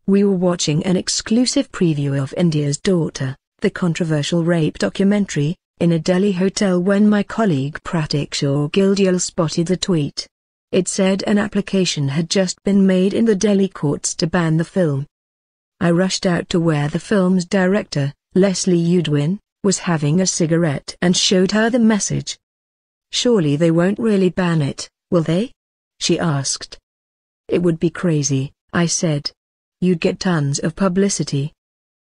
We were watching an exclusive preview of India's Daughter, the controversial rape documentary, in a Delhi hotel when my colleague Pratiksha Gildial spotted the tweet. It said an application had just been made in the Delhi courts to ban the film. I rushed out to where the film's director, Leslee Udwin, was having a cigarette and showed her the message. "Surely they won't really ban it, will they?" she asked. "It would be crazy," I said. "You'd get tons of publicity."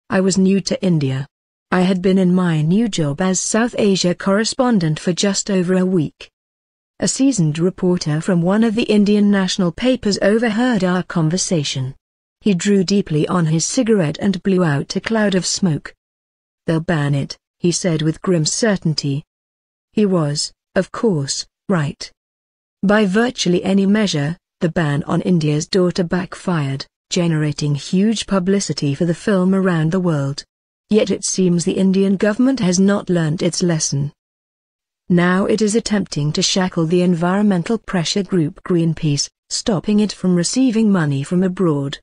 I was new to India. I had been in my new job as South Asia correspondent for just over a week. A seasoned reporter from one of the Indian national papers overheard our conversation. He drew deeply on his cigarette and blew out a cloud of smoke. "They'll ban it," he said with grim certainty. He was, of course, right. By virtually any measure, the ban on India's Daughter backfired, generating huge publicity for the film around the world. Yet it seems the Indian government has not learnt its lesson. Now it is attempting to shackle the environmental pressure group Greenpeace, stopping it from receiving money from abroad.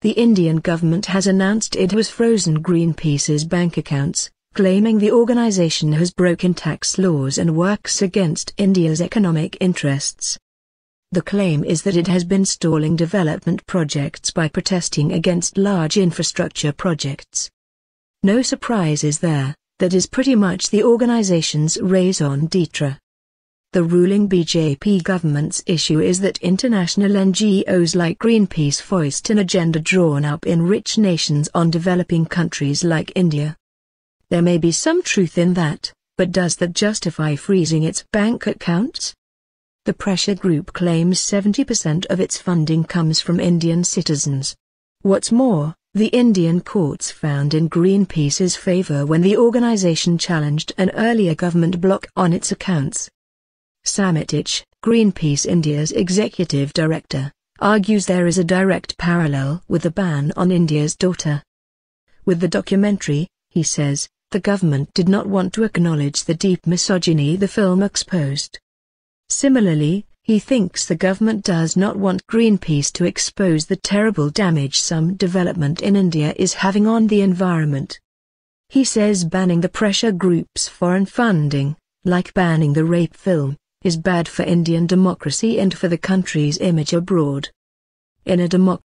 The Indian government has announced it has frozen Greenpeace's bank accounts, claiming the organization has broken tax laws and works against India's economic interests. The claim is that it has been stalling development projects by protesting against large infrastructure projects. No surprises there, that is pretty much the organization's raison d'etre. The ruling BJP government's issue is that international NGOs like Greenpeace foist an agenda drawn up in rich nations on developing countries like India. There may be some truth in that, but does that justify freezing its bank accounts? The pressure group claims 70% of its funding comes from Indian citizens. What's more, the Indian courts found in Greenpeace's favor when the organization challenged an earlier government block on its accounts. Samitich, Greenpeace India's executive director, argues there is a direct parallel with the ban on India's Daughter. With the documentary, he says, the government did not want to acknowledge the deep misogyny the film exposed. Similarly, he thinks the government does not want Greenpeace to expose the terrible damage some development in India is having on the environment. He says banning the pressure group's foreign funding, like banning the rape film, is bad for Indian democracy and for the country's image abroad. In a democracy,